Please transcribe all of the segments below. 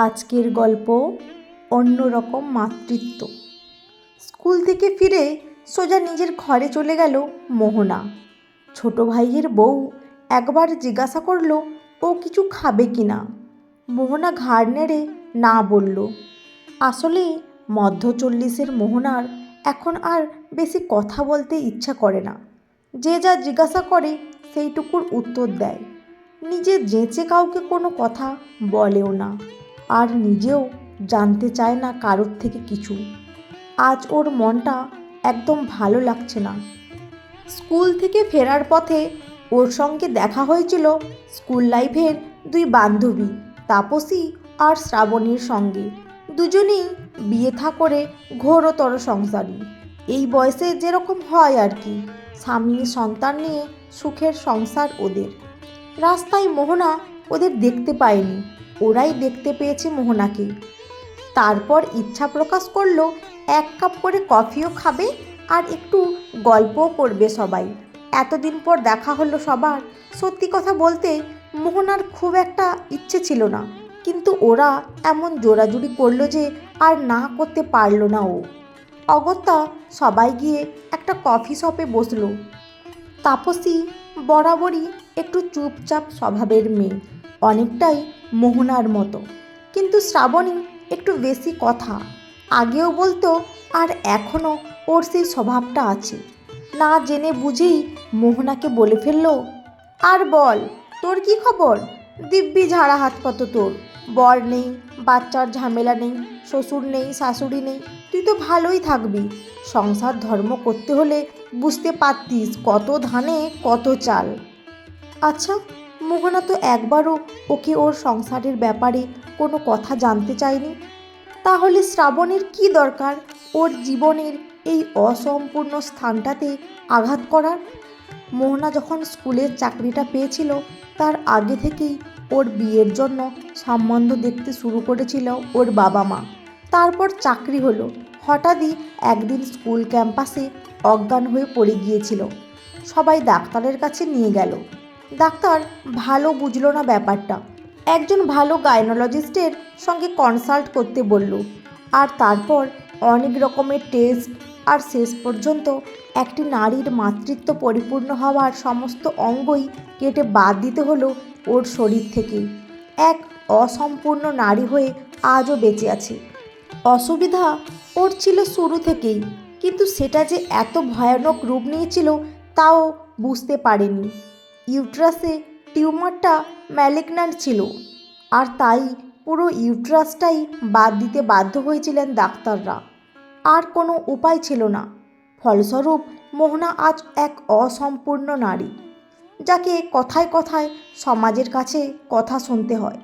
আজকের গল্প অন্যরকম মাতৃত্ব। স্কুল থেকে ফিরে সোজা নিজের ঘরে চলে গেল মোহনা। ছোট ভাইয়ের বউ একবার জিজ্ঞাসা করলো ও কিছু খাবে কি না। মোহনা ঘাড় নেড়ে না বলল। আসলে মধ্য 40-এর মোহনার এখন আর বেশি কথা বলতে ইচ্ছা করে না। যে যা জিজ্ঞাসা করে সেইটুকুর উত্তর দেয়। নিজে যেচে কাউকে কোনো কথা বলেও না, আর নিজেও জানতে চায় না কারোর থেকে কিছু। আজ ওর মনটা একদম ভালো লাগছে না। স্কুল থেকে ফেরার পথে ওর সঙ্গে দেখা হয়েছিল স্কুল লাইফের দুই বান্ধবী, তাপসী আর শ্রাবণীর সঙ্গে। দুজনেই বিয়ে থা করে ঘোরতর সংসারী। এই বয়সে যেরকম হয় আর কি, স্বামী সন্তান নিয়ে সুখের সংসার ওদের। রাস্তায় মোহনা ওদের দেখতে পায়নি, ওরাই দেখতে পেয়েছে মোহনাকে। তারপর ইচ্ছা প্রকাশ করলো এক কাপ করে কফিও খাবে আর একটু গল্পও করবে সবাই। এতদিন পর দেখা হলো সবার। সত্যি কথা বলতে মোহনার খুব একটা ইচ্ছে ছিল না, কিন্তু ওরা এমন জোরাজুরি করলো যে আর না করতে পারল না ও। অগত্যা সবাই গিয়ে একটা কফি শপে বসলো। তাপসী বরাবরই একটু চুপচাপ স্বভাবের মেয়ে, অনেকটাই মোহনার মতো। কিন্তু শ্রাবণী একটু বেশি কথা আগেও বলতো, আর এখনও ওর সেই স্বভাবটা আছে। না জেনে বুঝেই মোহনাকে বলে ফেললো, আর বল, তোর কি খবর? দিব্যি ঝাড়া হাত কত তোর। বর নেই, বাচ্চার ঝামেলা নেই, শ্বশুর নেই, শাশুড়ি নেই, তুই তো ভালোই থাকবি। সংসার ধর্ম করতে হলে বুঝতে পারতিস কত ধানে কত চাল। আচ্ছা, মোহনা তো একবারও ওকে ওর সংসারের ব্যাপারে কোনো কথা জানতে চায়নি। তাহলে শ্রাবণের কি দরকার ওর জীবনের এই অসম্পূর্ণ স্থানটাতে আঘাত করার? মোহনা যখন স্কুলের চাকরিটা পেয়েছিল তার আগে থেকেই ওর বিয়ের জন্য সম্বন্ধ দেখতে শুরু করেছিল ওর বাবা মা। তারপর চাকরি হলো। হঠাৎই একদিন স্কুল ক্যাম্পাসে অজ্ঞান হয়ে পড়ে গিয়েছিল। সবাই ডাক্তারের কাছে নিয়ে গেল। ডাক্তার ভালো বুঝলো না ব্যাপারটা। একজন ভালো গাইনোলজিস্টের সঙ্গে কনসাল্ট করতে বলল, আর তারপর অনেক রকমের টেস্ট, আর শেষ পর্যন্ত একটি নারীর মাতৃত্ব পরিপূর্ণ হওয়ার সমস্ত অঙ্গই কেটে বাদ দিতে হলো ওর শরীর থেকে। এক অসম্পূর্ণ নারী হয়ে আজও বেঁচে আছে। অসুবিধা ওর ছিল শুরু থেকেই, কিন্তু সেটা যে এত ভয়ানক রূপ নিয়েছিল তাও বুঝতে পারেনি। ইউট্রাসে টিউমারটা ম্যালিগন্যান্ট ছিল, আর তাই পুরো ইউট্রাসটাই বাদ দিতে বাধ্য হয়েছিলেন ডাক্তাররা। আর কোনো উপায় ছিল না। ফলস্বরূপ মোহনা আজ এক অসম্পূর্ণ নারী, যাকে কথায় কথায় সমাজের কাছে কথা শুনতে হয়।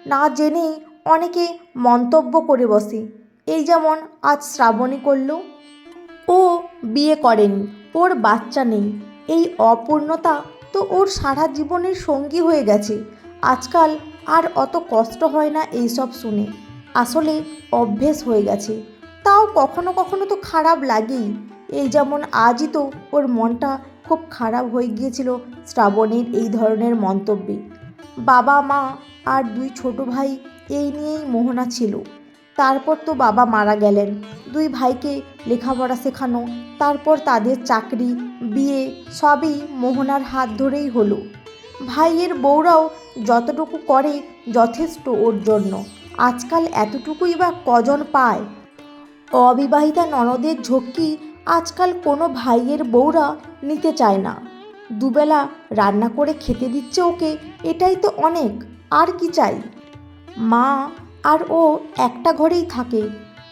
না জেনেই অনেকে মন্তব্য করে বসে, এই যেমন আজ শ্রাবণী করল। ও বিয়ে করেনি, ওর বাচ্চা নেই, এই অপূর্ণতা তো ওর সারা জীবনের সঙ্গী হয়ে গেছে। আজকাল আর অত কষ্ট হয় না এইসব শুনে, আসলে অভ্যেস হয়ে গেছে। তাও কখনো কখনো তো খারাপ লাগেই। এই যেমন আজই তো ওর মনটা খুব খারাপ হয়ে গিয়েছিল শ্রাবণীর এই ধরনের মন্তব্যে। বাবা মা আর দুই ছোট ভাই এই নিয়েই মোহনা ছিল। তারপর তো বাবা মারা গেলেন। দুই ভাইকে লেখাপড়া শেখানো, তারপর তাদের চাকরি, বিয়ে, সবই মোহনার হাত ধরেই হলো। ভাইয়ের বউরাও যতটুকু করে যথেষ্ট ওর জন্য। আজকাল এতটুকুই বা কজন পায়? অবিবাহিতা ননদের ঝক্কি আজকাল কোনো ভাইয়ের বউরা নিতে চায় না। দুবেলা রান্না করে খেতে দিচ্ছে ওকে, এটাই তো অনেক। আর কি চাই? মা আর ও একটা ঘরেই থাকে,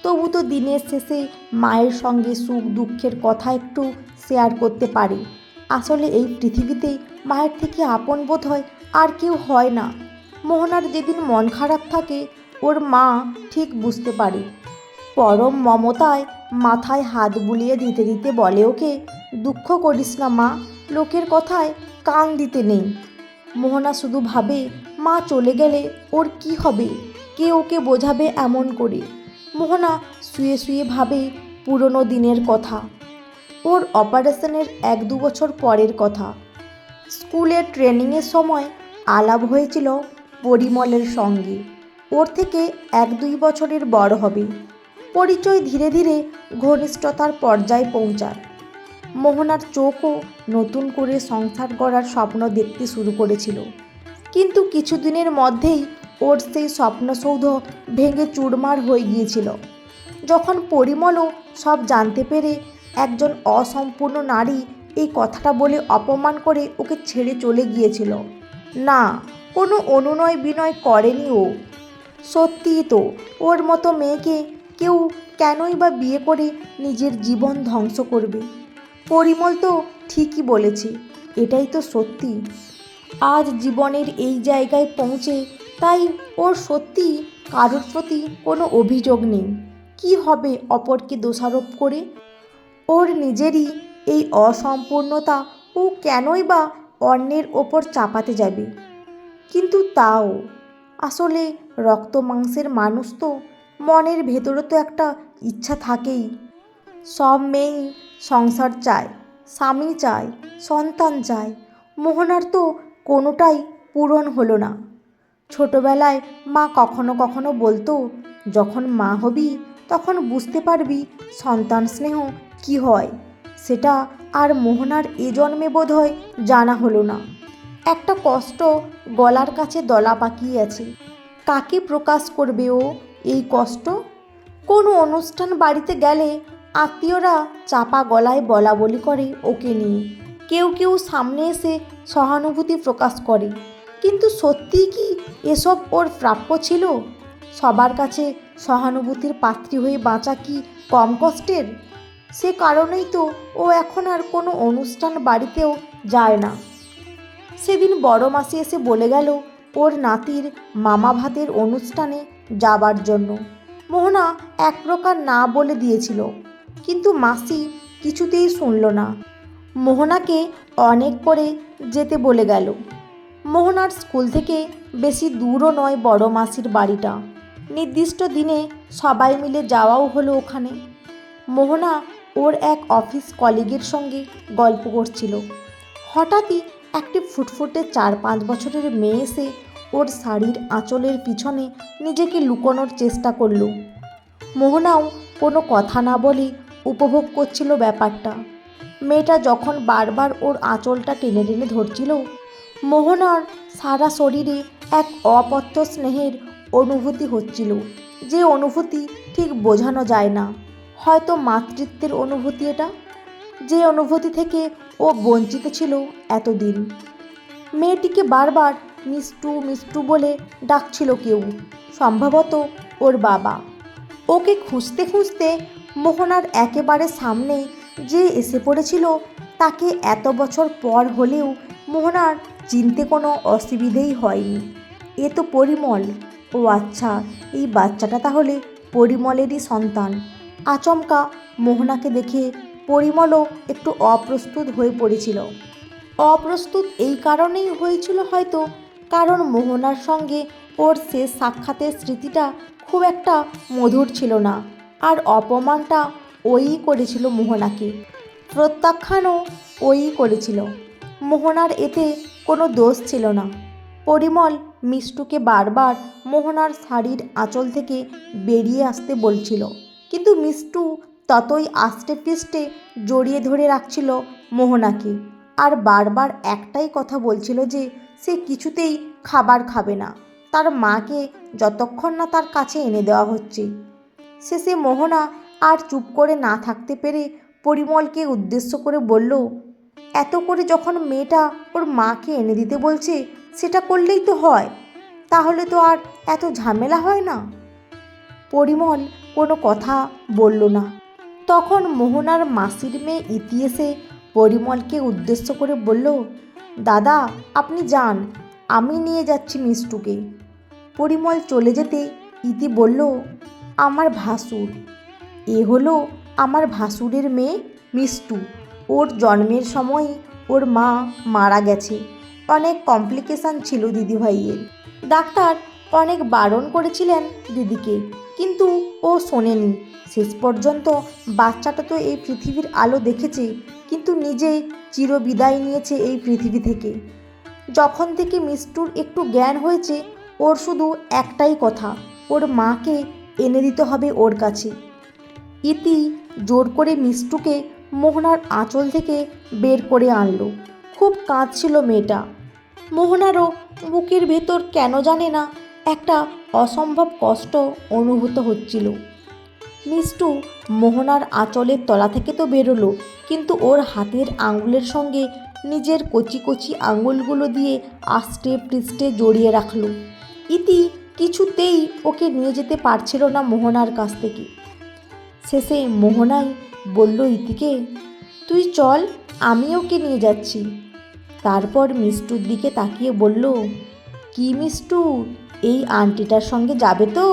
তবু তো দিনের শেষে মায়ের সঙ্গে সুখ দুঃখের কথা একটু শেয়ার করতে পারে। আসলে এই পৃথিবীতে মায়ের থেকে আপন বোধ হয় আর কেউ হয় না। মোহনার যেদিন মন খারাপ থাকে ওর মা ঠিক বুঝতে পারে। পরম মমতায় মাথায় হাত বুলিয়ে দিতে দিতে বলে ওকে, দুঃখ করিস না মা, লোকের কথায় কান দিতে নেই। মোহনা শুধু ভাবে, মা চলে গেলে ওর কি হবে, কে ওকে বোঝাবে এমন করে। মোহনা শুয়ে শুয়ে ভাবে পুরনো দিনের কথা, ওর অপারেশনের 1-2 বছর পরের কথা। স্কুলের ট্রেনিংয়ের সময় আলাপ হয়েছিল পরিমলের সঙ্গে। ওর থেকে 1-2 বছরের বড় হবে। পরিচয় ধীরে ধীরে ঘনিষ্ঠতার পর্যায়ে পৌঁছায়। মোহনার চোখও নতুন করে সংসার গড়ার স্বপ্ন দেখতে শুরু করেছিল। কিন্তু কিছুদিনের মধ্যেই ওর সেই স্বপ্নসৌধ ভেঙে চুরমার হয়ে গিয়েছিল, যখন পরিমলও সব জানতে পেরে একজন অসম্পূর্ণ নারী এই কথাটা বলে অপমান করে ওকে ছেড়ে চলে গিয়েছিল। না, কোনো অনুনয় বিনয় করেনি ও। সত্যিই তো, ওর মতো মেয়েকে কেউ কেনই বা বিয়ে করে নিজের জীবন ধ্বংস করবে? পরিমল তো ঠিকই বলেছে, এটাই তো সত্যি। আজ জীবনের এই জায়গায় পৌঁছে তাই ওর সত্যি কারোর প্রতি কোনো অভিযোগ নেই। কি হবে অপরকে দোষারোপ করে? ওর নিজেরই এই অসম্পূর্ণতা ও কেনই বা অন্যের ওপর চাপাতে যাবে? কিন্তু তাও আসলে রক্ত মাংসের মানুষ তো, মনের ভেতরে তো একটা ইচ্ছা থাকেই। সব মেয়েই সংসার চায়, স্বামী চায়, সন্তান চায়। মোহনার তো কোনোটাই পূরণ হলো না। ছোটবেলায় মা কখনো কখনো বলতো, যখন মা হবি তখন বুঝতে পারবি সন্তান স্নেহ কী হয়। সেটা আর মোহনার এ জন্মে বোধহয় জানা হলো না। একটা কষ্ট গলার কাছে দলা পাকিয়ে আছে। কাকে প্রকাশ করবে ও এই কষ্ট? কোনো অনুষ্ঠান বাড়িতে গেলে আত্মীয়রা চাপা গলায় বলা বলি করে ওকে নিয়ে। কেউ কেউ সামনে এসে সহানুভূতি প্রকাশ করে, কিন্তু সত্যিই কি এসব ওর প্রাপ্য ছিল? সবার কাছে সহানুভূতির পাত্রী হয়ে বাঁচা কি কম কষ্টের? সে কারণেই তো ও এখন আর কোনো অনুষ্ঠান বাড়িতেও যায় না। সেদিন বড় মাসি এসে বলে গেল ওর নাতির মামা ভাতের অনুষ্ঠানে যাবার জন্য। মোহনা এক প্রকার না বলে দিয়েছিল, কিন্তু মাসি কিছুতেই শুনল না। মোহনাকে অনেক করে যেতে বলে গেল। মোহনার স্কুল থেকে বেশি দূরও নয় বড় মাসির বাড়িটা। নির্দিষ্ট দিনে সবাই মিলে যাওয়াও হলো ওখানে। মোহনা ওর এক অফিস কলিগের সঙ্গে গল্প করছিল। হঠাৎই একটি ফুটফুটে 4-5 বছরের মেয়ে এসে ওর শাড়ির আঁচলের পিছনে নিজেকে লুকোনোর চেষ্টা করল। মোহনাও কোনো কথা না বলে উপভোগ করছিল ব্যাপারটা। মেয়েটা যখন বারবার ওর আঁচলটা টেনে টেনে ধরছিল, মোহনার সারা শরীরে এক অপথ্য স্নেহের অনুভূতি হচ্ছিল, যে অনুভূতি ঠিক বোঝানো যায় না। হয়তো মাতৃত্বের অনুভূতি এটা, যে অনুভূতি থেকে ও বঞ্চিত ছিল এতদিন। মেয়েটিকে বারবার মিষ্টু মিষ্টু বলে ডাকছিল কেউ, সম্ভবত ওর বাবা। ওকে খুঁজতে খুঁজতে মোহনার একেবারে সামনে যে এসে পড়েছিল, তাকে এত বছর পর হলেও মোহনার চিনতে কোনো অসুবিধেই হয়নি। এ তো পরিমল। ও আচ্ছা, এই বাচ্চাটা তাহলে পরিমলেরই সন্তান। আচমকা মোহনাকে দেখে পরিমলও একটু অপ্রস্তুত হয়ে পড়েছিল। অপ্রস্তুত এই কারণেই হয়েছিল হয়তো, কারণ মোহনার সঙ্গে ওর শেষ সাক্ষাতের স্মৃতিটা খুব একটা মধুর ছিল না। আর অপমানটা ওই করেছিল মোহনাকে, প্রত্যাখ্যানও ওই করেছিল। মোহনার এতে কোনো দোষ ছিল না। পরিমল মিষ্টুকে বারবার মোহনার শাড়ির আঁচল থেকে বেরিয়ে আসতে বলছিল, কিন্তু মিষ্টু ততই আষ্টে পৃষ্ঠে জড়িয়ে ধরে রাখছিল মোহনাকে, আর বারবার একটাই কথা বলছিল যে সে কিছুতেই খাবার খাবে না, তার মাকে যতক্ষণ না তার কাছে এনে দেওয়া হচ্ছে। শেষে মোহনা আর চুপ করে না থাকতে পেরে পরিমলকে উদ্দেশ্য করে বলল, এত করে যখন মেয়েটা ওর মাকে এনে দিতে বলছে, সেটা করলেই তো হয়, তাহলে তো আর এত ঝামেলা হয় না। পরিমল কোনো কথা বলল না। তখন মোহনার মাসির মেয়ে ইতি এসে পরিমলকে উদ্দেশ্য করে বলল, দাদা আপনি যান, আমি নিয়ে যাচ্ছি মিষ্টুকে। পরিমল চলে যেতে ইতি বলল, আমার ভাসুর। এ হলো আমার ভাসুরের মেয়ে মিষ্টু। ওর জন্মের সময়ই ওর মা মারা গেছে। অনেক কমপ্লিকেশান ছিল দিদিভাইয়ের। ডাক্তার অনেক বারণ করেছিলেন দিদিকে, কিন্তু ও শোনেনি। শেষ পর্যন্ত বাচ্চাটা তো এই পৃথিবীর আলো দেখেছে, কিন্তু নিজে চিরবিদায় নিয়েছে এই পৃথিবী থেকে। যখন থেকে মিষ্টুর একটু জ্ঞান হয়েছে, ওর শুধু একটাই কথা, ওর মাকে এনে দিতে হবে ওর কাছে। ইতি জোর করে মিষ্টুকে মোহনার আঁচল থেকে বের করে আনলো। খুব কাঁদছিল মেয়েটা। মোহনারও বুকের ভেতর কেন জানে না একটা অসম্ভব কষ্ট অনুভূত হচ্ছিল। মিষ্টু মোহনার আঁচলের তলা থেকে তো বেরোলো, কিন্তু ওর হাতের আঙুলের সঙ্গে নিজের কচি কচি আঙুলগুলো দিয়ে আষ্টে পৃষ্ঠে জড়িয়ে রাখলো। ইতি কিছুতেই ওকে নিয়ে যেতে পারছিল না মোহনার কাছ থেকে। শেষে মোহনাই বলল ইতিকে, তুই চল, আমি ওকে নিয়ে যাচ্ছি। তারপর মিষ্টুর দিকে তাকিয়ে বলল, কি মিষ্টু, এই আন্টিটার সঙ্গে যাবে তো?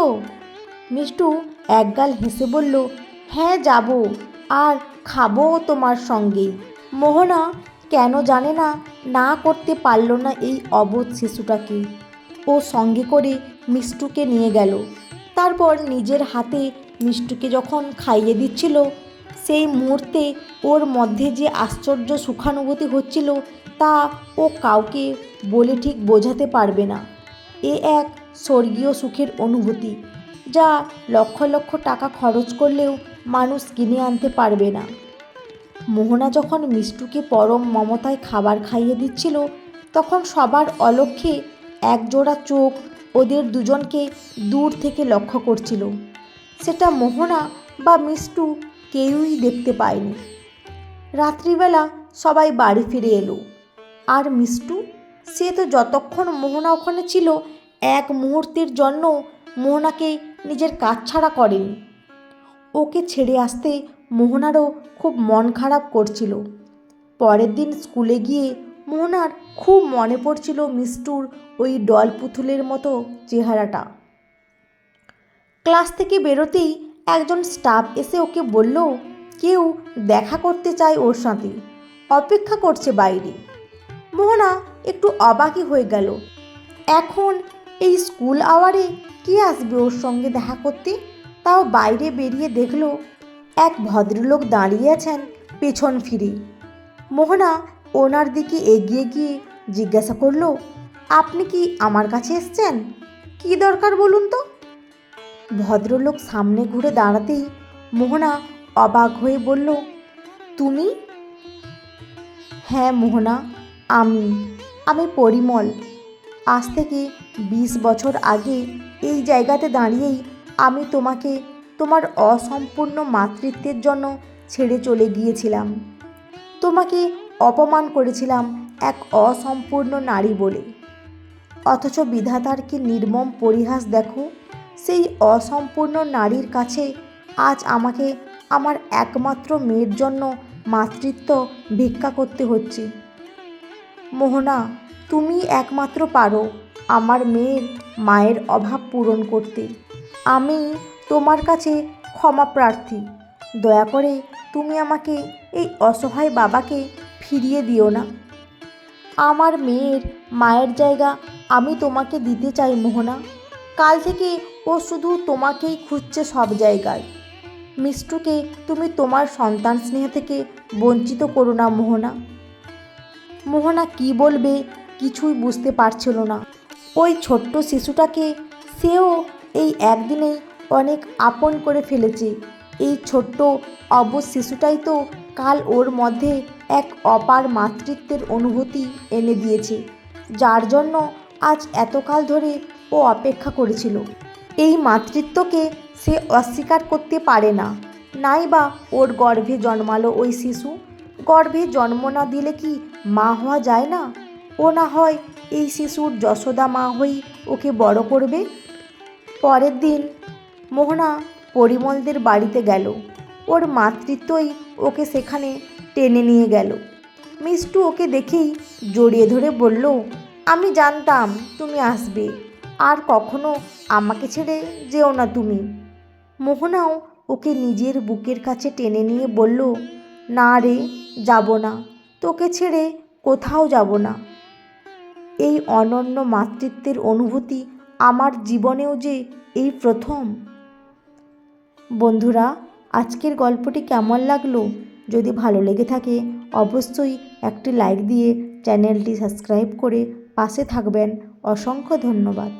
মিষ্টু একগাল হেসে বলল, হ্যাঁ যাব, আর খাবো তোমার সঙ্গেই। মোহনা কেন জানে না না করতে পারল না এই অবোধ শিশুটাকে। ও সঙ্গে করে মিষ্টুকে নিয়ে গেল। তারপর নিজের হাতে মিষ্টুকে যখন খাইয়ে দিচ্ছিল, সেই মুহূর্তে ওর মধ্যে যে আশ্চর্য সুখানুভূতি হচ্ছিল তা ও কাউকে বলে ঠিক বোঝাতে পারবে না। এ এক স্বর্গীয় সুখের অনুভূতি, যা লক্ষ লক্ষ টাকা খরচ করলেও মানুষ কিনে আনতে পারবে না। মোহনা যখন মিষ্টুকে পরম মমতায় খাবার খাইয়ে দিচ্ছিল, তখন সবার অলক্ষ্যে একজোড়া চোখ ওদের দুজনকে দূর থেকে লক্ষ্য করছিল। সেটা মোহনা বা মিষ্টু কেউই দেখতে পায়নি। রাত্রিবেলা সবাই বাড়ি ফিরে এলো, আর মিষ্টু, সে তো যতক্ষণ মোহনা ওখানে ছিল এক মুহূর্তের জন্য মোহনাকে নিজের কাছছাড়া করেনি। ওকে ছেড়ে আসতে মোহনারও খুব মন খারাপ করছিল। পরের দিন স্কুলে গিয়ে মোহনার খুব মনে পড়ছিল মিষ্টুর ওই ডল পুতুলের মতো চেহারাটা। ক্লাস থেকে বেরোতেই একজন স্টাফ এসে ওকে বলল, কেউ দেখা করতে চায় ওর সাথে, অপেক্ষা করছে বাইরে। মোহনা একটু অবাকই হয়ে গেল। এখন এই স্কুল আওয়ারে কে আসবে ওর সঙ্গে দেখা করতে? তাও বাইরে বেরিয়ে দেখল এক ভদ্রলোক দাঁড়িয়ে আছেন পেছন ফিরে। মোহনা ওনার দিকে এগিয়ে গিয়ে জিজ্ঞাসা করল, আপনি কি আমার কাছে এসছেন? কী দরকার বলুন তো? ভদ্রলোক সামনে ঘুরে দাঁড়াতেই মোহনা অবাক হয়ে বলল, তুমি? হ্যাঁ মোহনা, আমি পরিমল। আজ থেকে 20 বছর আগে এই জায়গাতে দাঁড়িয়েই আমি তোমাকে তোমার অসম্পূর্ণ মাতৃত্বের জন্য ছেড়ে চলে গিয়েছিলাম। তোমাকে অপমান করেছিলাম এক অসম্পূর্ণ নারী বলে। অথচ বিধাতার কি নির্মম পরিহাস দেখো, সেই অসম্পূর্ণ নারীর কাছে আজ আমাকে আমার একমাত্র মেয়ের জন্য মাতৃত্ব ভিক্ষা করতে হচ্ছে। মোহনা, তুমি একমাত্র পারো আমার মেয়ের মায়ের অভাব পূরণ করতে। আমি তোমার কাছে ক্ষমা প্রার্থী। দয়া করে তুমি আমাকে এই অসহায় বাবাকে ফিরিয়ে দিও না। আমার মেয়ের মায়ের জায়গা আমি তোমাকে দিতে চাই মোহনা। কাল থেকে ও শুধু তোমাকেই খুঁজছে সব জায়গায়। মিষ্টুকে তুমি তোমার সন্তান স্নেহ থেকে বঞ্চিত করো না মোহনা। মোহনা কি বলবে কিছুই বুঝতে পারছিল না। ওই ছোট্ট শিশুটাকে সেও এই একদিনেই অনেক আপন করে ফেলেছে। এই ছোট্ট অবুঝ শিশুটাই তো কাল ওর মধ্যে এক অপার মাতৃত্বের অনুভূতি এনে দিয়েছে, যার জন্য আজ এতকাল ধরে ও অপেক্ষা করেছিল। এই মাতৃত্বকে সে অস্বীকার করতে পারে না। নাই বা ওর গর্ভে জন্মালো ওই শিশু। গর্ভে জন্ম না দিলে কি মা হওয়া যায় না? ও না হয় এই শিশুর যশোদা মা হয়েই ওকে বড় করবে। পরের দিন মোহনা পরিমলদের বাড়িতে গেল। ওর মাতৃত্বই ওকে সেখানে টেনে নিয়ে গেল। মিষ্টু ওকে দেখেই জড়িয়ে ধরে বলল, আমি জানতাম তুমি আসবে, আর কখনো আমাকে ছেড়ে যেও না তুমি। মোহনাও ওকে নিজের বুকের কাছে টেনে নিয়ে বলল, না রে, যাব না, তোকে ছেড়ে কোথাও যাব না। এই অনন্য মাতৃত্বের অনুভূতি আমার জীবনেও যে এই প্রথম। বন্ধুরা, আজকের গল্পটি কেমন লাগলো? যদি ভালো লেগে থাকে অবশ্যই একটি লাইক দিয়ে চ্যানেলটি সাবস্ক্রাইব করে পাশে থাকবেন। অসংখ্য ধন্যবাদ।